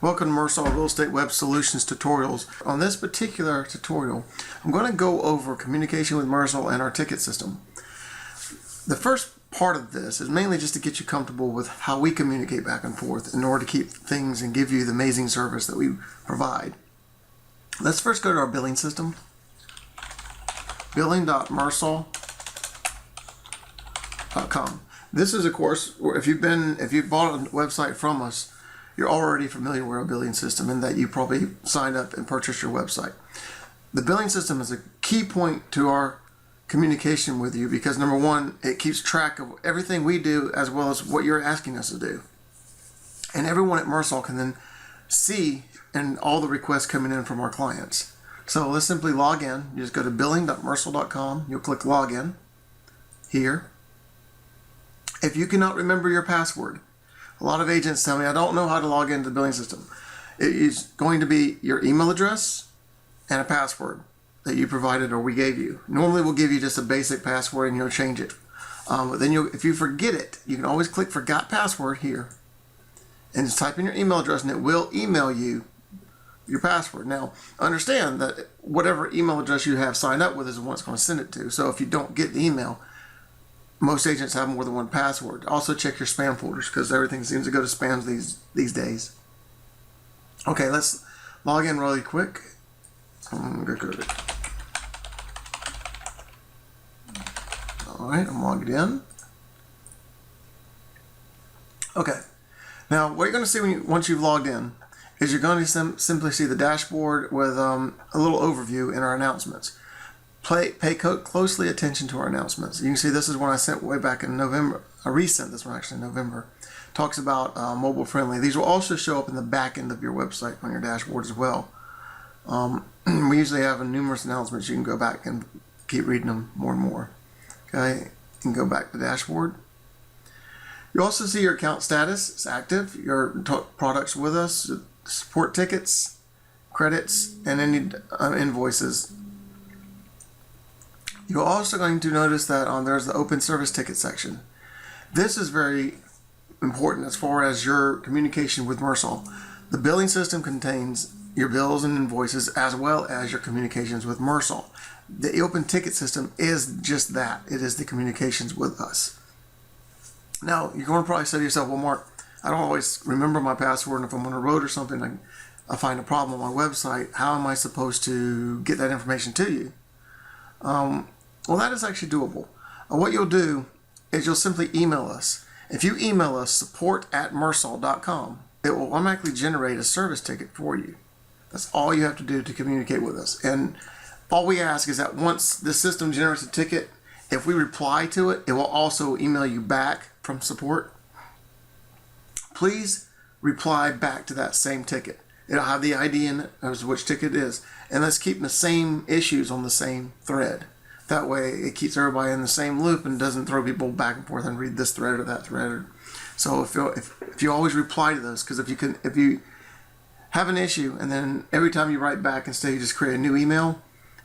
Welcome to Myrsol Real Estate Web Solutions tutorials. On this particular tutorial, I'm going to go over communication with Myrsol and our ticket system. The first part of this is mainly just to get you comfortable with how we communicate back and forth in order to keep things and give you the amazing service that we provide. Let's first go to our billing system. Billing.myrsol.com. This is, of course, if you've bought a website from us, you're already familiar with our billing system and that you probably signed up and purchased your website. The billing system is a key point to our communication with you because, number one, it keeps track of everything we do as well as what you're asking us to do. And everyone at Myrsol can then see and all the requests coming in from our clients. So let's simply log in. You just go to billing.myrsol.com. You'll click login here. If you cannot remember your password, a lot of agents tell me, I don't know how to log into the billing system. It is going to be your email address and a password that you provided or we gave you. Normally we'll give you just a basic password and you'll change it. But then if you forget it, you can always click Forgot Password here and just type in your email address and it will email you your password. Now, understand that whatever email address you have signed up with is the one it's going to send it to. So if you don't get the email, most agents have more than one password. Also check your spam folders because everything seems to go to spams these days. Okay, let's log in really quick. I'm going to go to it. Alright, I'm logged in. Okay, now what you're going to see once you've logged in is you're going to simply see the dashboard with a little overview in our announcements. Pay closely attention to our announcements. You can see this is one I sent way back in November. I resent this one actually in November. Talks about mobile friendly. These will also show up in the back end of your website on your dashboard as well. We usually have numerous announcements. You can go back and keep reading them more and more. Okay, you can go back to the dashboard. You also see your account status. It's active. Your products with us, support tickets, credits, and any invoices. You're also going to notice that there's the open service ticket section. This is very important as far as your communication with Myrsol. The billing system contains your bills and invoices as well as your communications with Myrsol. The open ticket system is just that. It is the communications with us. Now, you're going to probably say to yourself, well, Mark, I don't always remember my password, and if I'm on a road or something, I find a problem on my website, how am I supposed to get that information to you? Well, that is actually doable. What you'll do is you'll simply email us. If you email us support@myrsol.com, it will automatically generate a service ticket for you. That's all you have to do to communicate with us. And all we ask is that once the system generates a ticket, if we reply to it, it will also email you back from support. Please reply back to that same ticket. It'll have the ID in it as which ticket it is. And let's keep the same issues on the same thread. That way it keeps everybody in the same loop and doesn't throw people back and forth and read this thread or that thread. So if you always reply to those, because if you have an issue and then every time you write back instead you just create a new email,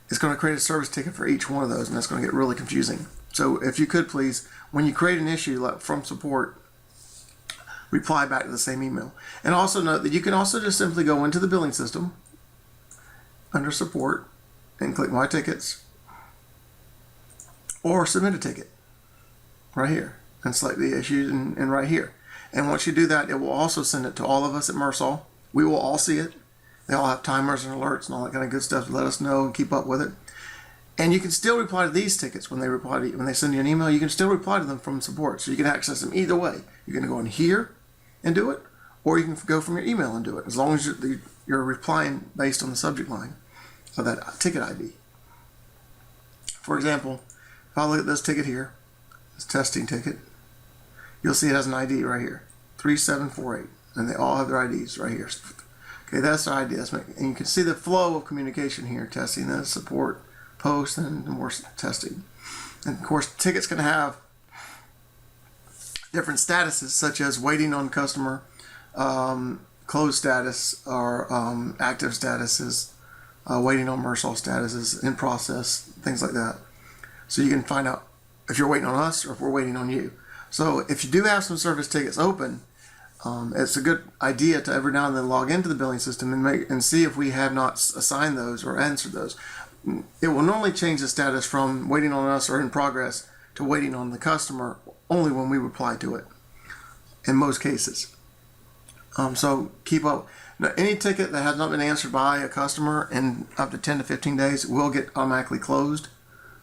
it's going to create a service ticket for each one of those, and that's going to get really confusing. So if you could please, when you create an issue like from support, reply back to the same email. And also note that you can also just simply go into the billing system under support and click My Tickets or submit a ticket right here and select the issues and right here. And once you do that, it will also send it to all of us at Myrsol. We will all see it. They all have timers and alerts and all that kind of good stuff to let us know and keep up with it. And you can still reply to these tickets when they send you an email. You can still reply to them from support, so you can access them either way. You're going to go in here and do it, or you can go from your email and do it, as long as you're replying based on the subject line of that ticket ID. For example, if I look at this ticket here, this testing ticket, you'll see it has an ID right here, 3748, and they all have their IDs right here. Okay, that's the ID. And you can see the flow of communication here, testing, then support, post, and more testing. And of course, tickets can have different statuses, such as waiting on customer, closed status, or active statuses, waiting on Myrsol statuses, in process, things like that. So you can find out if you're waiting on us or if we're waiting on you. So if you do have some service tickets open, It's a good idea to every now and then log into the billing system and see if we have not assigned those or answered those. It will normally change the status from waiting on us or in progress to waiting on the customer only when we reply to it, in most cases. So keep up. Now, any ticket that has not been answered by a customer in up to 10 to 15 days will get automatically closed.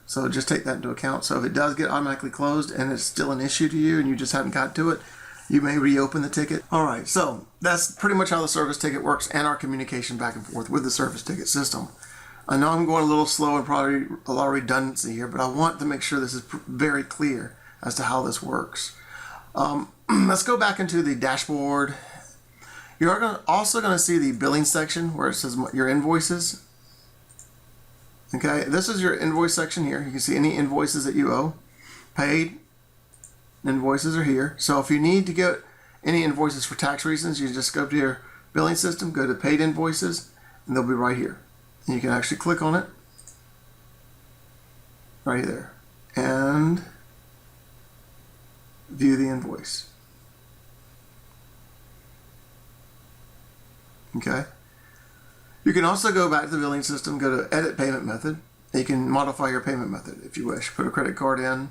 So just take that into account. So if it does get automatically closed and it's still an issue to you and you just haven't got to it, you may reopen the ticket. All right, so that's pretty much how the service ticket works and our communication back and forth with the service ticket system. I know I'm going a little slow and probably a lot of redundancy here, but I want to make sure this is very clear as to how this works. Let's go back into the dashboard. You're also going to see the billing section where it says your invoices. Okay, this is your invoice section here. You can see any invoices that you owe. Paid invoices are here. So if you need to get any invoices for tax reasons, you just go to your billing system, go to paid invoices, and they'll be right here. And you can actually click on it right there and view the invoice. Okay. You can also go back to the billing system, go to edit payment method, and you can modify your payment method if you wish. Put a credit card in,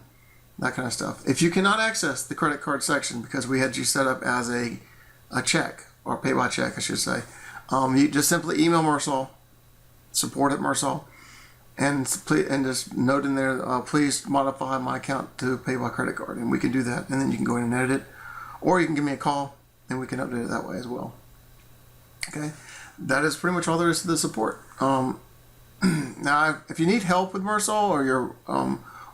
that kind of stuff. If you cannot access the credit card section because we had you set up as a check, or pay by check I should say, you just simply email Myrsol, support at Myrsol, and just note in there, please modify my account to pay by credit card, and we can do that, and then you can go in and edit it, or you can give me a call and we can update it that way as well. Okay, that is pretty much all there is to the support. Now, if you need help with Myrsol, or you're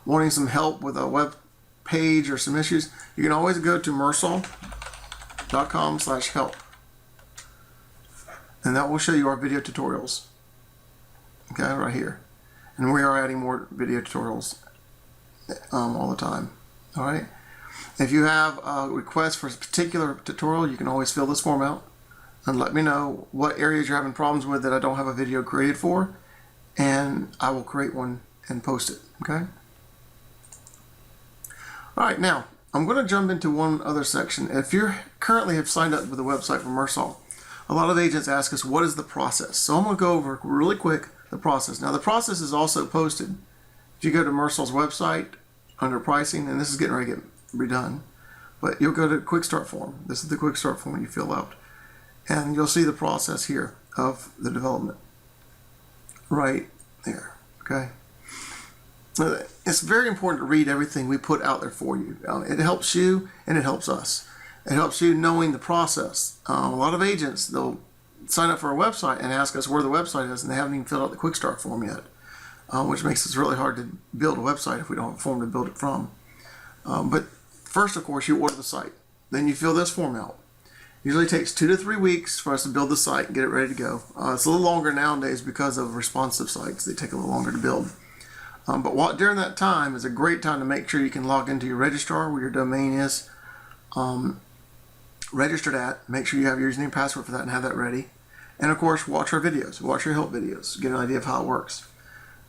wanting some help with a web page or some issues, you can always go to Myrsol.com/help, and that will show you our video tutorials. Okay, right here, and we are adding more video tutorials all the time. All right, if you have a request for a particular tutorial, you can always fill this form out and let me know what areas you're having problems with that I don't have a video created for, and I will create one and post it. Okay. All right, now I'm going to jump into one other section. If you currently have signed up with the website for Myrsol, a lot of agents ask us, what is the process? So I'm going to go over really quick the process. Now the process is also posted. If you go to Myrsol's website under pricing, and this is getting ready to get redone, but you'll go to quick start form. This is the quick start form you fill out, and you'll see the process here of the development right there. Okay. It's very important to read everything we put out there for you. It helps you and it helps us. It helps you knowing the process. A lot of agents, they'll sign up for a website and ask us where the website is, and they haven't even filled out the quick start form yet, which makes it really hard to build a website if we don't have a form to build it from. But first, of course, you order the site. Then you fill this form out. Usually takes 2 to 3 weeks for us to build the site and get it ready to go. It's a little longer nowadays because of responsive sites. They take a little longer to build. But during that time is a great time to make sure you can log into your registrar where your domain is registered at. Make sure you have your username and password for that and have that ready. And of course, watch our videos. Watch your help videos. Get an idea of how it works.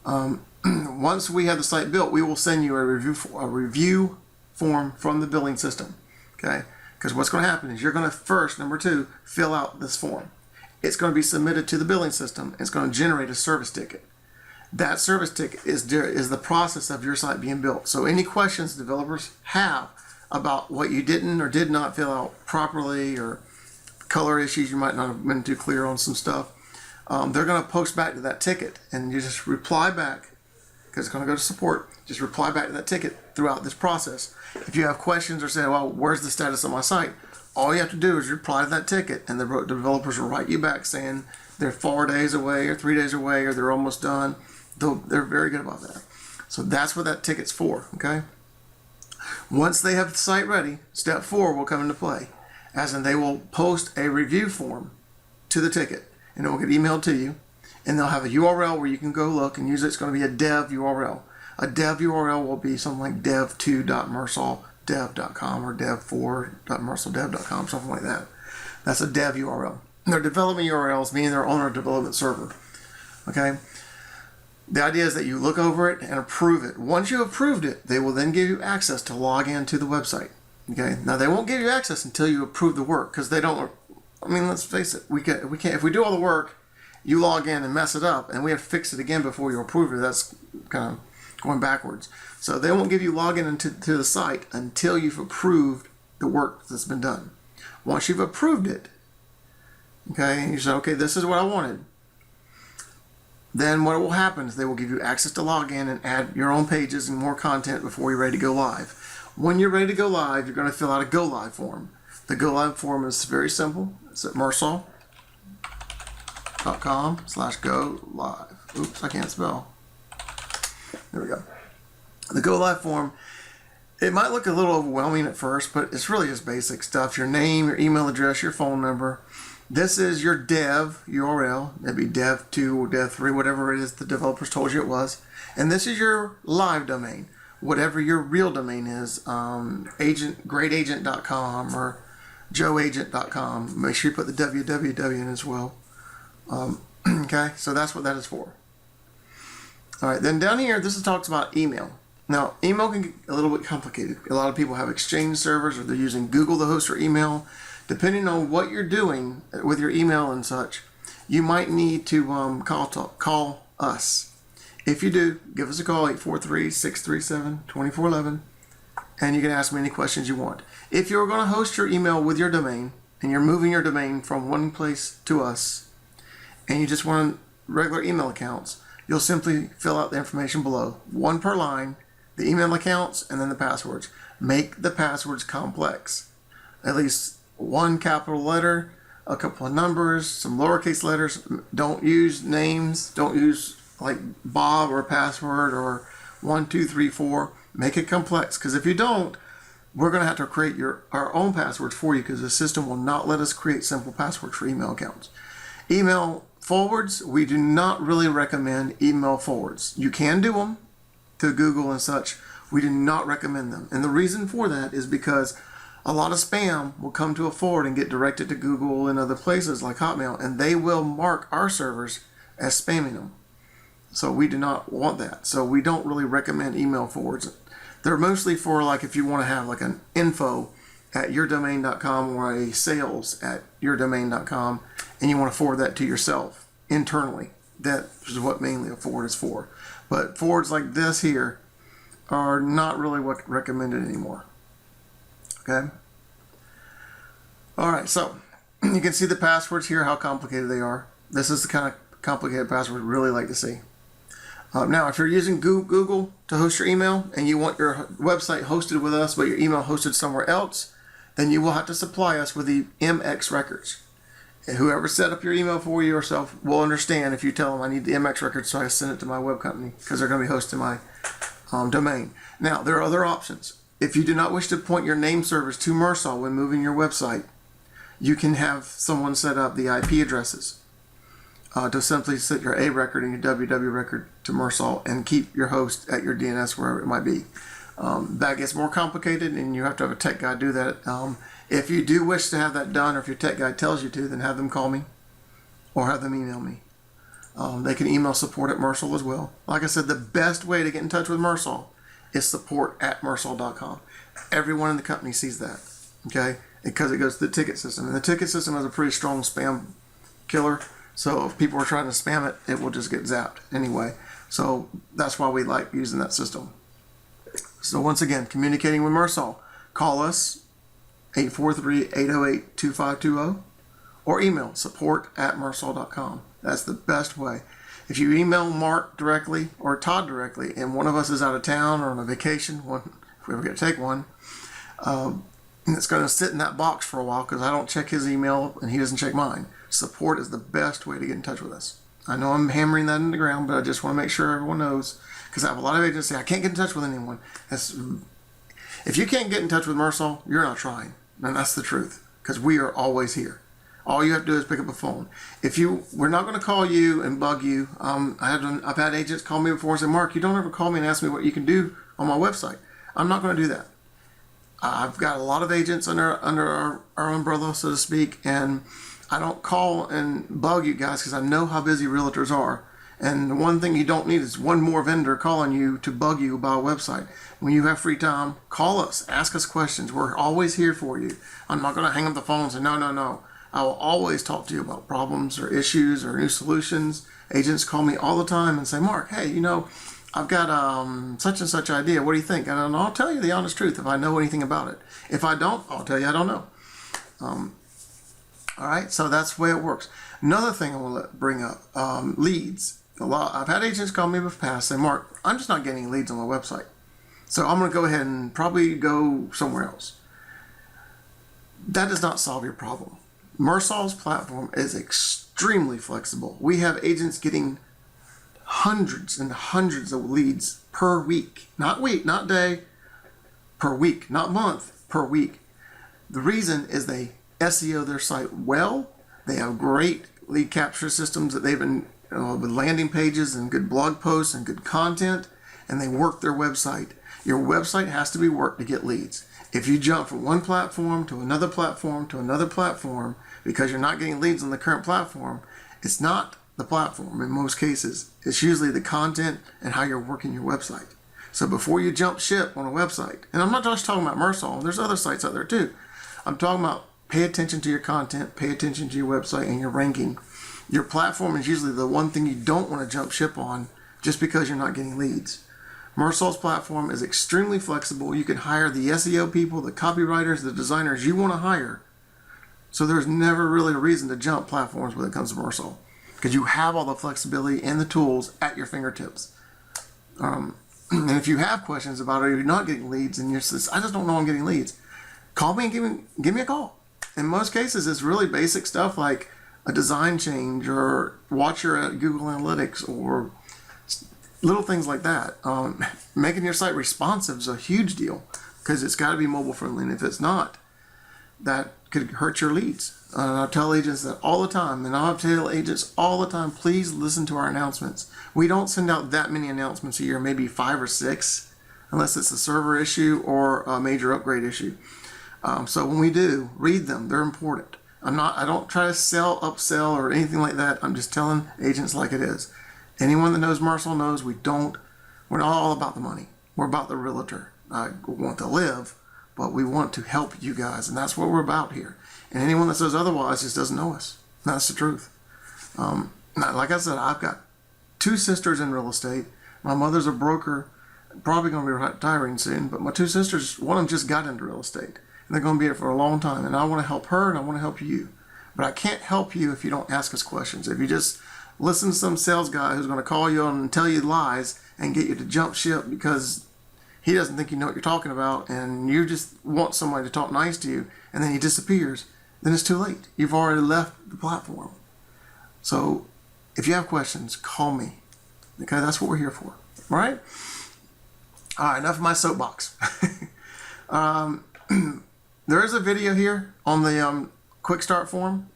Once we have the site built, we will send you a review form from the billing system. Okay? Because what's going to happen is you're going to first, number 2, fill out this form. It's going to be submitted to the billing system. It's going to generate a service ticket. That service ticket is the process of your site being built. So any questions developers have about what you didn't or did not fill out properly, or color issues you might not have been too clear on some stuff, they're going to post back to that ticket, and you just reply back, because it's going to go to support. Just reply back to that ticket throughout this process. If you have questions or say, well, where's the status of my site? All you have to do is reply to that ticket, and the developers will write you back saying they're 4 days away or 3 days away or they're almost done. They're very good about that. So that's what that ticket's for, okay? Once they have the site ready, step 4 will come into play, as in they will post a review form to the ticket, and it will get emailed to you, and they'll have a URL where you can go look, and usually it's going to be a dev URL. A dev URL will be something like dev2.myrsoldev.com or dev4.myrsoldev.com, something like that. That's a dev URL. They're development URLs, meaning they're on our development server, okay? The idea is that you look over it and approve it. Once you have approved it, they will then give you access to log in to the website. Okay, now they won't give you access until you approve the work, because they don't. I mean, let's face it, we can't. If we do all the work, you log in and mess it up, and we have to fix it again before you approve it. That's kind of going backwards. So they won't give you login into the site until you've approved the work that's been done. Once you've approved it, okay, and you say, okay, this is what I wanted, then what will happen is they will give you access to log in and add your own pages and more content before you're ready to go live. When you're ready to go live, you're going to fill out a go live form. The go live form is very simple. It's at Myrsol.com/go live. Oops, I can't spell. There we go. The go live form, it might look a little overwhelming at first, but it's really just basic stuff. Your name, your email address, your phone number. This is your dev URL, maybe dev2 or dev3, whatever it is the developers told you it was. And this is your live domain, whatever your real domain is, greatagent.com or joeagent.com. Make sure you put the www in as well. Okay, so that's what that is for. All right, then down here, this talks about email. Now, email can get a little bit complicated. A lot of people have Exchange servers, or they're using Google to host their email. Depending on what you're doing with your email and such, you might need to call us. If you do, give us a call, 843-637-2411, and you can ask me any questions you want. If you're going to host your email with your domain, and you're moving your domain from one place to us, and you just want regular email accounts, you'll simply fill out the information below, one per line, the email accounts, and then the passwords. Make the passwords complex. At least one capital letter, a couple of numbers, some lowercase letters. Don't use names. Don't use like Bob or password or 1, 2, 3, 4. Make it complex, because if you don't, we're going to have to create our own passwords for you, because the system will not let us create simple passwords for email accounts. Email forwards, we do not really recommend email forwards. You can do them to Google and such. We do not recommend them. And the reason for that is because a lot of spam will come to a forward and get directed to Google and other places like Hotmail, and they will mark our servers as spamming them. So we do not want that. So we don't really recommend email forwards. They're mostly for like if you want to have like an info@yourdomain.com or a sales@yourdomain.com, and you want to forward that to yourself internally. That is what mainly a forward is for. But forwards like this here are not really what recommended anymore. Okay. All right, so you can see the passwords here, how complicated they are. This is the kind of complicated password we really like to see. Now, if you're using Google to host your email and you want your website hosted with us, but your email hosted somewhere else, then you will have to supply us with the MX records. And whoever set up your email for you yourself will understand if you tell them I need the MX records, so I send it to my web company, because they're going to be hosting my domain. Now, there are other options. If you do not wish to point your name servers to Myrsol when moving your website, you can have someone set up the IP addresses to simply set your A record and your WW record to Myrsol and keep your host at your DNS wherever it might be. That gets more complicated, and you have to have a tech guy do that. If you do wish to have that done, or if your tech guy tells you to, then have them call me or have them email me. They can email support at Myrsol as well. Like I said, the best way to get in touch with Myrsol is support@myrsol.com. Everyone in the company sees that, okay? Because it goes to the ticket system. And the ticket system has a pretty strong spam killer. So if people are trying to spam it, it will just get zapped anyway. So that's why we like using that system. So once again, communicating with Myrsol, call us 843-808-2520 or email support@myrsol.com. That's the best way. If you email Mark directly or Todd directly, and one of us is out of town or on a vacation, if we ever get to take one, and it's going to sit in that box for a while because I don't check his email and he doesn't check mine. Support is the best way to get in touch with us. I know I'm hammering that in the ground, but I just want to make sure everyone knows, because I have a lot of agents say, I can't get in touch with anyone. If you can't get in touch with Myrsol, you're not trying. And that's the truth, because we are always here. All you have to do is pick up a phone. We're not going to call you and bug you. I've had agents call me before and say, Mark, you don't ever call me and ask me what you can do on my website. I'm not going to do that. I've got a lot of agents under our umbrella, so to speak, and I don't call and bug you guys because I know how busy realtors are, And the one thing you don't need is one more vendor calling you to bug you about a website. When you have free time, call us, ask us questions. We're always here for you. I'm not going to hang up the phone and say, no, no, no. I will always talk to you about problems or issues or new solutions. Agents call me all the time and say, Mark, hey, I've got such and such idea. What do you think? And I'll tell you the honest truth if I know anything about it. If I don't, I'll tell you I don't know. All right, so that's the way it works. Another thing I want to bring up, leads. I've had agents call me in the past say, Mark, I'm just not getting leads on my website. So I'm going to go ahead and probably go somewhere else. That does not solve your problem. Myrsol's platform is extremely flexible. We have agents getting hundreds and hundreds of leads per week. Not week, not day, per week. Not month, per week. The reason is they SEO their site well. They have great lead capture systems that they've been with landing pages and good blog posts and good content, and they work their website. Your website has to be worked to get leads. If you jump from one platform to another platform to another platform because you're not getting leads on the current platform, it's not the platform in most cases. It's usually the content and how you're working your website. So before you jump ship on a website, and I'm not just talking about Myrsol, there's other sites out there too. I'm talking about pay attention to your content, pay attention to your website and your ranking. Your platform is usually the one thing you don't want to jump ship on just because you're not getting leads. Myrsol's platform is extremely flexible. You can hire the SEO people, the copywriters, the designers you want to hire. So there's never really a reason to jump platforms when it comes to Myrsol because you have all the flexibility and the tools at your fingertips. And if you have questions about it, or you're not getting leads and you're just, I just don't know I'm getting leads, call me and give me a call. In most cases, it's really basic stuff like a design change or watch your Google Analytics or little things like that. Making your site responsive is a huge deal because it's got to be mobile friendly, and if it's not, that could hurt your leads. I tell agents that all the time, and I tell agents all the time, please listen to our announcements. We don't send out that many announcements a year, maybe 5 or 6, unless it's a server issue or a major upgrade issue. So when we do, read them. They're important. I don't try to upsell or anything like that. I'm just telling agents like it is. Anyone that knows Myrsol knows we're not all about the money. We're about the realtor. I want to live, but we want to help you guys, and that's what we're about here. And anyone that says otherwise just doesn't know us. That's the truth. Like I said, I've got 2 sisters in real estate. My mother's a broker, probably going to be retiring soon, but my 2 sisters, one of them just got into real estate. And they're going to be here for a long time, and I want to help her and I want to help you. But I can't help you if you don't ask us questions. If you just listen to some sales guy who's going to call you on and tell you lies and get you to jump ship because he doesn't think you know what you're talking about and you just want somebody to talk nice to you and then he disappears, then it's too late. You've already left the platform. So if you have questions, call me. Okay, that's what we're here for. All right? All right, enough of my soapbox. There is a video here on the quick start form.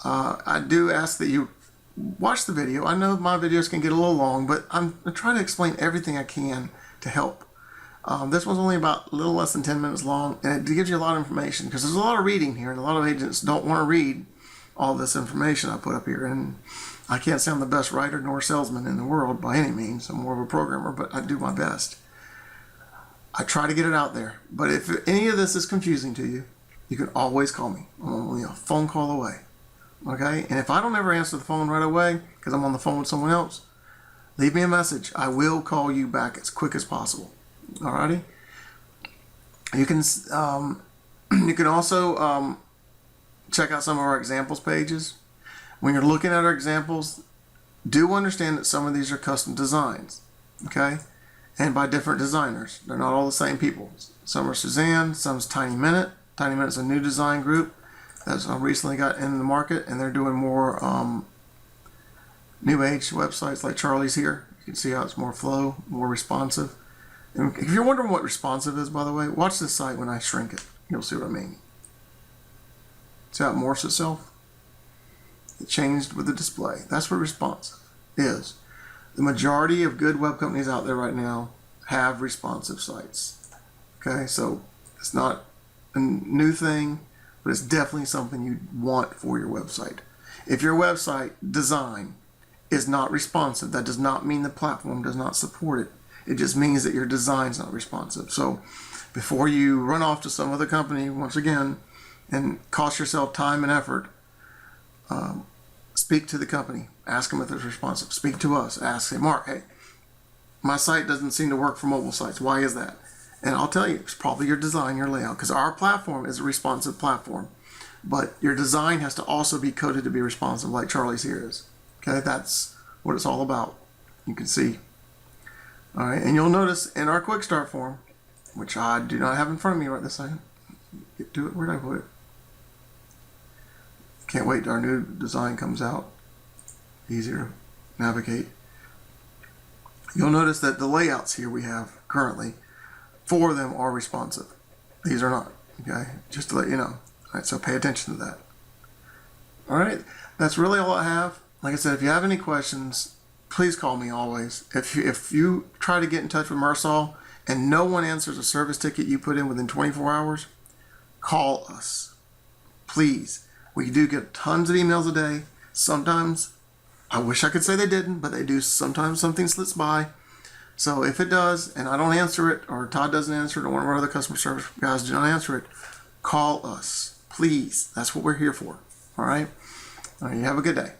I do ask that you watch the video. I know my videos can get a little long, but I'm trying to explain everything I can to help. This one's only about a little less than 10 minutes long, and it gives you a lot of information because there's a lot of reading here, and a lot of agents don't want to read all this information I put up here. And I can't say I'm the best writer nor salesman in the world by any means. I'm more of a programmer, but I do my best. I try to get it out there. But if any of this is confusing to you, you can always call me. I'm only a phone call away. Okay? And if I don't ever answer the phone right away because I'm on the phone with someone else, leave me a message. I will call you back as quick as possible. Alrighty? You can also check out some of our examples pages. When you're looking at our examples, do understand that some of these are custom designs. Okay? And by different designers. They're not all the same people. Some are Suzanne, some's Tiny Minute. Tiny Minute's a new design group that's recently got in the market, and they're doing more new age websites like Charlie's here. You can see how it's more flow, more responsive. And if you're wondering what responsive is, by the way, watch this site when I shrink it. You'll see what I mean. See how it morphs itself? It changed with the display. That's what responsive is. The majority of good web companies out there right now have responsive sites. Okay, so it's not a new thing, but it's definitely something you want for your website. If your website design is not responsive, that does not mean the platform does not support it. It just means that your design's not responsive. So before you run off to some other company, once again, and cost yourself time and effort, speak to the company. Ask them if it's responsive. Speak to us. Ask, say, Mark, hey, my site doesn't seem to work for mobile sites. Why is that? And I'll tell you, it's probably your design, your layout, because our platform is a responsive platform. But your design has to also be coded to be responsive, like Charlie's here is. Okay, that's what it's all about. You can see. All right, and you'll notice in our quick start form, which I do not have in front of me right this second. Get to it. Where did I put it? Can't wait till our new design comes out. Easier to navigate. You'll notice that the layouts here we have currently, 4 of them are responsive. These are not. Okay, just to let you know. All right, so pay attention to that. All right, that's really all I have. Like I said, if you have any questions, please call me always. If you try to get in touch with Myrsol and no one answers a service ticket you put in within 24 hours, call us. Please. We do get tons of emails a day. Sometimes, I wish I could say they didn't, but they do. Sometimes something slips by. So if it does, and I don't answer it, or Todd doesn't answer it, or one of our other customer service guys do not answer it, call us. Please. That's what we're here for. All right? All right, you have a good day.